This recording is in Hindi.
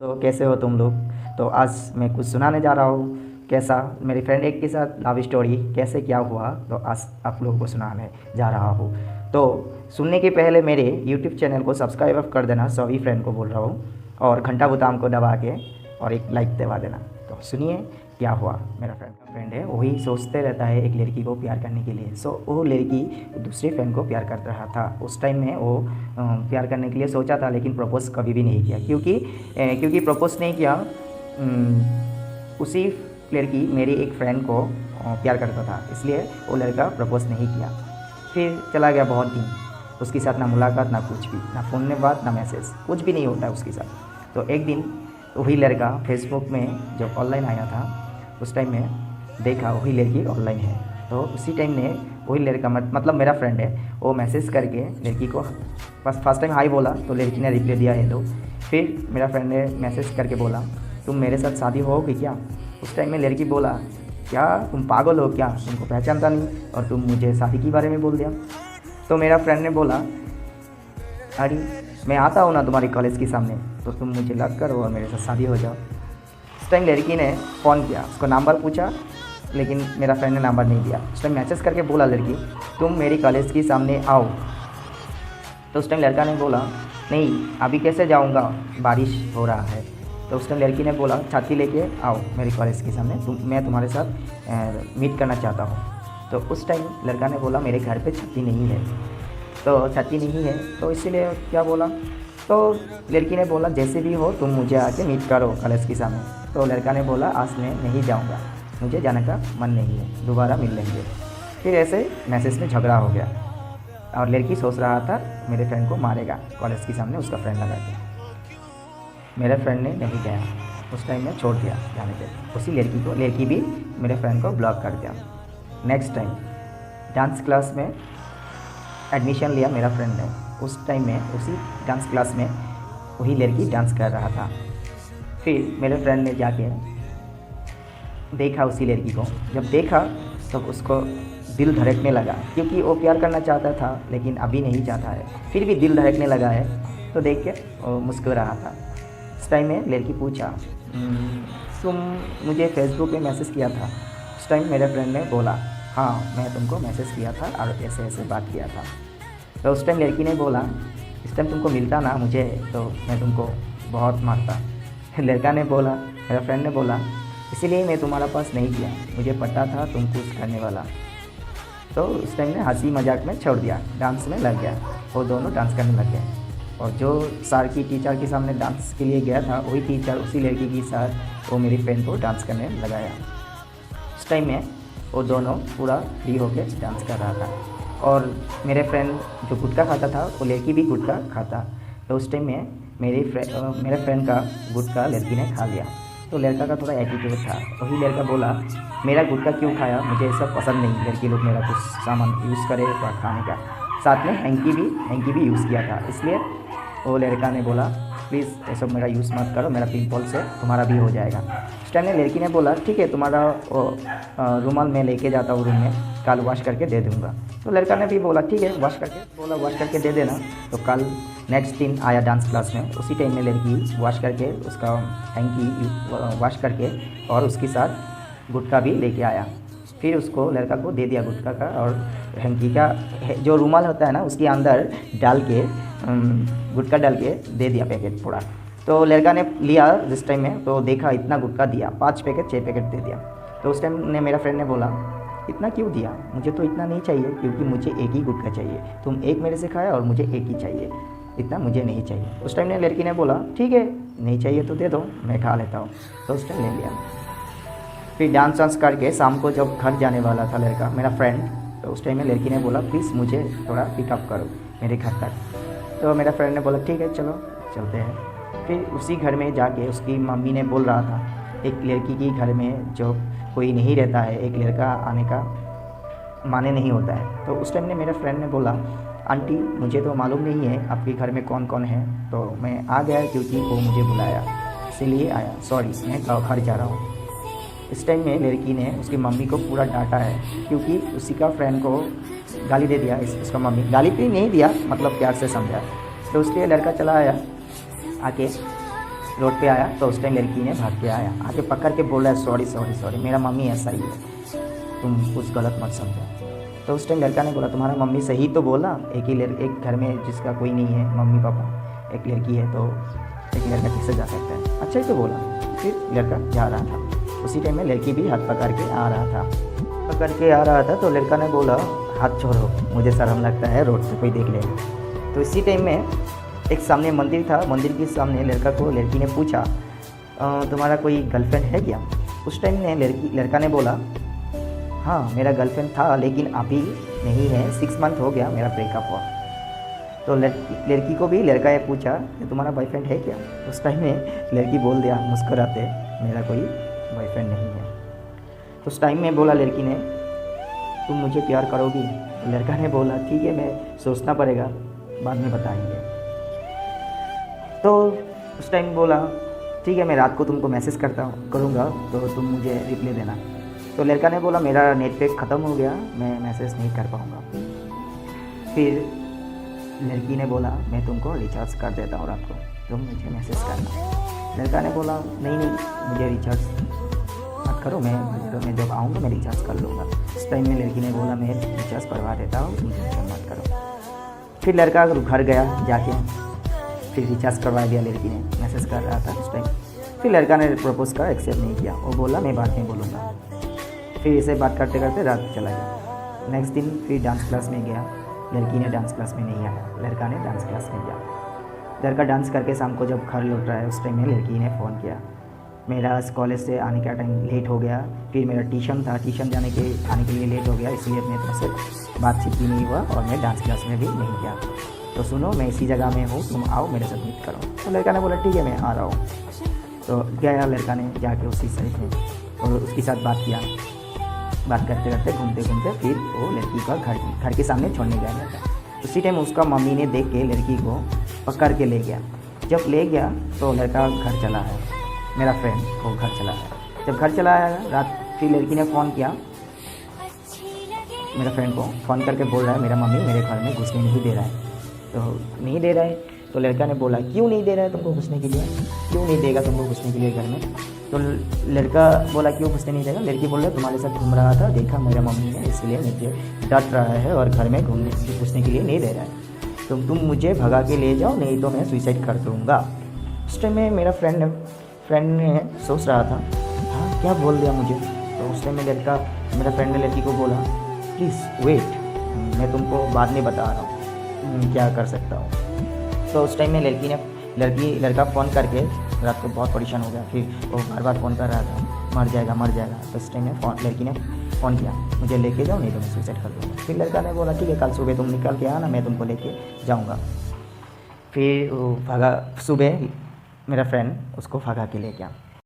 तो कैसे हो तुम लोग। तो आज मैं कुछ सुनाने जा रहा हूँ कैसा मेरी फ्रेंड एक के साथ लव स्टोरी कैसे क्या हुआ। तो आज आप लोगों को सुनाने जा रहा हूँ। तो सुनने के पहले मेरे यूट्यूब चैनल को सब्सक्राइब कर देना, सभी फ्रेंड को बोल रहा हूँ, और घंटा बोताम को दबा के और एक लाइक दबा देना। तो सुनिए क्या हुआ। मेरा फ्रेंड है, वही सोचते रहता है एक लड़की को प्यार करने के लिए। सो वो लड़की दूसरे फ्रेंड को प्यार कर रहा था। उस टाइम में वो प्यार करने के लिए सोचा था, लेकिन प्रपोज कभी भी नहीं किया, क्योंकि प्रपोज नहीं किया। उसी लड़की मेरी एक फ्रेंड को प्यार करता था, इसलिए वो लड़का प्रपोज नहीं किया। फिर चला गया बहुत दिन, उसके साथ ना मुलाकात ना कुछ भी, ना फ़ोन में बात ना मैसेज, कुछ भी नहीं होता है उसके साथ। तो एक दिन वही लड़का फेसबुक में जब ऑनलाइन आया था, उस टाइम में देखा वही लड़की ऑनलाइन है। तो उसी टाइम ने वही लड़का मतलब मेरा फ्रेंड है, वो मैसेज करके लड़की को फर्स्ट टाइम हाई बोला, तो लड़की ने रिप्लाई दिया हेलो। फिर मेरा फ्रेंड ने मैसेज करके बोला तुम मेरे साथ शादी होगी क्या। उस टाइम में लड़की बोला क्या तुम पागल हो क्या, तुमको पहचानता नहीं और तुम मुझे शादी के बारे में बोल दिया। तो मेरा फ्रेंड ने बोला अरे मैं आता हूँ ना तुम्हारी कॉलेज के सामने, तो तुम मुझे लग करो और मेरे साथ शादी हो जाओ। उस टाइम लड़की ने फ़ोन किया, उसको नंबर पूछा, लेकिन मेरा फ्रेंड ने नंबर नहीं दिया। उस टाइम मैसेज करके बोला लड़की तुम मेरी कॉलेज के सामने आओ। तो उस टाइम लड़का ने बोला नहीं अभी कैसे जाऊँगा, बारिश हो रहा है। तो उस टाइम लड़की ने बोला छाती लेके आओ मेरे कॉलेज के सामने, मैं तुम्हारे साथ मीट करना चाहता हूँ। तो उस टाइम लड़का ने बोला मेरे घर पे छाती नहीं है। तो छाती नहीं है तो इसीलिए क्या बोला, तो लड़की ने बोला जैसे भी हो तुम मुझे आके मीट करो कॉलेज के सामने। तो लड़का ने बोला आज मैं नहीं जाऊँगा, मुझे जाने का मन नहीं है, दोबारा मिल लेंगे। फिर ऐसे मैसेज में झगड़ा हो गया और लड़की सोच रहा था मेरे फ्रेंड को मारेगा कॉलेज के सामने उसका फ्रेंड लगा के। मेरे फ्रेंड ने नहीं गया, उस टाइम में छोड़ दिया जाने के। उसी लड़की भी मेरे फ्रेंड को ब्लॉक कर दिया। नेक्स्ट टाइम डांस क्लास में एडमिशन लिया मेरा फ्रेंड ने। उस टाइम में उसी डांस क्लास में वही लड़की डांस कर रहा था। फिर मेरे फ्रेंड ने जाके देखा उसी लड़की को, जब देखा तो उसको दिल धड़कने लगा, क्योंकि वो प्यार करना चाहता था लेकिन अभी नहीं चाहता है, फिर भी दिल धड़कने लगा है। तो देख के वो मुस्कुरा रहा था। उस टाइम में लड़की पूछा तुम मुझे फेसबुक पे मैसेज किया था। उस टाइम मेरे फ्रेंड ने बोला हाँ मैं तुमको मैसेज किया था और ऐसे ऐसे बात किया था। तो उस टाइम लड़की ने बोला इस टाइम तुमको मिलता ना मुझे तो मैं तुमको बहुत मारता। लड़का ने बोला मेरा फ्रेंड ने बोला इसीलिए मैं तुम्हारा पास नहीं किया, मुझे पता था तुम कुछ करने वाला। तो उस टाइम ने हंसी मजाक में छोड़ दिया, डांस में लग गया, वो दोनों डांस करने लग गए। और जो सर की टीचर के सामने डांस के लिए गया था वही टीचर उसी लड़की के साथ वो मेरी फ्रेंड को डांस करने लगाया। उस टाइम में वो दोनों पूरा फ्री होकर डांस कर रहा था और मेरे फ्रेंड जो गुटखा खाता था वो लड़की भी गुटखा खाता। तो उस टाइम में मेरे फ्रेंड का गुटखा लड़की ने खा लिया। तो लड़का का थोड़ा एटीट्यूड था, वही लड़का बोला मेरा गुटखा क्यों खाया, मुझे ये सब पसंद नहीं, लड़की लोग मेरा कुछ सामान यूज़ करे खाने का। साथ में हैंकी भी यूज़ किया था, इसलिए वो लड़का ने बोला प्लीज़ ये सब मेरा यूज़ मत करो, मेरा पिंपल से तुम्हारा भी हो जाएगा। उस टाइम में लड़की ने बोला ठीक है तुम्हारा रुमाल मैं लेके जाता हूँ रूम में, कल वॉश करके दे दूँगा। तो लड़का ने भी बोला ठीक है वॉश करके दे देना। तो कल नेक्स्ट दिन आया डांस क्लास में, उसी टाइम में लड़की वॉश करके उसका हैंकी वॉश करके और उसके साथ गुटखा भी लेके आया। फिर उसको लड़का को दे दिया गुटखा का और हैंकी का जो रुमाल होता है ना उसके अंदर डाल के गुटखा डाल के दे दिया पैकेट पूरा। तो लड़का ने लिया जिस टाइम में तो देखा इतना गुटखा दिया, 5 पैकेट 6 पैकेट दे दिया। तो उस टाइम ने मेरा फ्रेंड ने बोला इतना क्यों दिया, मुझे तो इतना नहीं चाहिए, क्योंकि मुझे एक ही गुटखा चाहिए, तुम एक मेरे से खाया और मुझे एक ही चाहिए, इतना मुझे नहीं चाहिए। उस टाइम ने लड़की ने बोला ठीक है नहीं चाहिए तो दे दो मैं खा लेता हूँ। तो उस टाइम ले लिया। फिर डांस वांस करके शाम को जब घर जाने वाला था लड़का मेरा फ्रेंड, तो उस टाइम में लड़की ने बोला प्लीज़ मुझे थोड़ा पिकअप करो मेरे घर तक। तो मेरा फ्रेंड ने बोला ठीक है चलो चलते हैं। फिर उसी घर में जाके उसकी मम्मी ने बोल रहा था एक लड़की के घर में जो कोई नहीं रहता है एक लड़का आने का माने नहीं होता है। तो उस टाइम ने मेरे फ्रेंड ने बोला आंटी मुझे तो मालूम नहीं है आपके घर में कौन कौन है, तो मैं आ गया क्योंकि वो मुझे बुलाया इसीलिए आया, सॉरी मैं घर जा रहा हूँ। इस टाइम में लड़की ने उसकी मम्मी को पूरा डांटा है, क्योंकि उसी का फ्रेंड को गाली दे दिया। उसका मम्मी गाली भी नहीं दिया, मतलब प्यार से समझा। तो उसके लड़का चला आया, आके रोड पे आया तो उस टाइम लड़की ने भाग के आके पकड़ के बोला सॉरी सॉरी सॉरी, मेरा मम्मी ऐसा ही है, तुम कुछ गलत मत समझो। तो उस टाइम लड़का ने बोला तुम्हारा मम्मी सही तो बोला, एक घर में जिसका कोई नहीं है मम्मी पापा, एक लड़की है तो एक लड़का कैसे जा सकता है, अच्छा ही तो बोला। फिर लड़का जा रहा था, उसी टाइम में लड़की भी हाथ पकड़ के आ रहा था तो लड़का ने बोला हाथ छोड़ो, मुझे शर्म लगता है, रोड से कोई देख लेगा। तो इसी टाइम में एक सामने मंदिर था, मंदिर के सामने लड़की ने पूछा तुम्हारा कोई गर्लफ्रेंड है क्या? उस टाइम में लड़का ने बोला हाँ मेरा गर्लफ्रेंड था लेकिन अभी नहीं है, 6 मंथ हो गया मेरा ब्रेकअप हुआ। तो लड़की को भी लड़का ये पूछा कि तुम्हारा बॉयफ्रेंड है क्या? उस टाइम में लड़की बोल दिया मुस्कुराते मेरा कोई बॉयफ्रेंड नहीं है। तो उस टाइम में बोला लड़की ने तुम मुझे प्यार करोगी? तो लड़का ने बोला ठीक है, मैं सोचना पड़ेगा, बाद में बताएंगे। तो उस टाइम बोला ठीक है, मैं रात को तुमको मैसेज करूँगा तो तुम मुझे रिप्लाई देना। तो लड़का ने बोला मेरा नेट पैक ख़त्म हो गया, मैं मैसेज नहीं कर पाऊँगा। फिर लड़की ने बोला मैं तुमको रिचार्ज कर देता हूँ रात को, तुम मुझे मैसेज करना। लड़का ने बोला नहीं मुझे रिचार्ज मत करो, मैं जब आऊँगा मैं रिचार्ज कर लूँगा। उस टाइम में लड़की ने बोला मैं रिचार्ज करवा देता हूँ, तुम टेंशन मत करो। फिर लड़का घर गया जाके, फिर रिचार्ज करवा दिया लड़की ने, मैसेज कर रहा था उस टाइम। फिर लड़का ने प्रपोज का एक्सेप्ट नहीं किया, वो बोला मैं बाद में बोलूँगा। फिर इसे बात करते करते रात चला गया। नेक्स्ट दिन फिर डांस क्लास में गया, लड़की ने डांस क्लास में नहीं आया, लड़का ने डांस क्लास में गया। लड़का डांस करके शाम को जब घर लौट रहा है उस टाइम में लड़की ने फ़ोन किया, मेरा कॉलेज से आने का टाइम लेट हो गया, फिर मेरा ट्यूशन था, ट्यूशन आने के लिए लेट हो गया, इसलिए मैं तुमसे बातचीत भी नहीं हुआ और मैं डांस क्लास में भी नहीं गया। तो सुनो मैं इसी जगह में हूँ, तुम आओ मेरे साथ मीट करो। तो लड़का ने बोला ठीक है मैं आ रहा हूँ। तो गया लड़का ने जाके उसी साइड में और उसके साथ बात किया। बात करते करते घूमते घूमते फिर वो लड़की का घर के सामने छोड़ने गया लड़का। उसी टाइम उसका मम्मी ने देख के लड़की को पकड़ के ले गया। जब ले गया तो लड़का घर चला है, मेरा फ्रेंड वो घर चला है। जब घर चला आया रात, फिर लड़की ने फ़ोन किया मेरा फ्रेंड को, फ़ोन करके बोल रहा है मेरा मम्मी मेरे घर में घुसने नहीं दे रहा है। तो नहीं दे रहा है तो लड़का ने बोला क्यों नहीं दे रहा है तुमको घुसने के लिए, क्यों नहीं देगा तुमको घुसने के लिए घर में? तो लड़का बोला क्यों घुसने नहीं देगा? लड़की बोल रहा तुम्हारे साथ घूम रहा था, देखा मेरा मम्मी ने, इसलिए मुझे डांट रहा है और घर में घुसने के लिए नहीं दे रहा है। तो तुम मुझे भगा के ले जाओ, नहीं तो मैं सुसाइड कर दूँगा। उस टाइम में मेरा फ्रेंड ने सोच रहा था हाँ क्या बोल दिया मुझे। तो उस टाइम में मेरा फ्रेंड ने लड़की को बोला प्लीज़ वेट, मैं तुमको बाद में बता रहा हूँ क्या कर सकता हूँ। तो उस टाइम में लड़का फ़ोन करके रात को बहुत परेशान हो गया, फिर वो बार बार फ़ोन कर रहा था मर जाएगा। तो उस टाइम में लड़की ने फ़ोन किया मुझे लेके जाओ, नहीं तो मैं सुसाइड कर दूँगा। फिर लड़का ने बोला ठीक है कल सुबह तुम निकल के आना, मैं तुमको लेके जाऊँगा। फिर वो सुबह मेरा फ्रेंड उसको भगा के ले गया।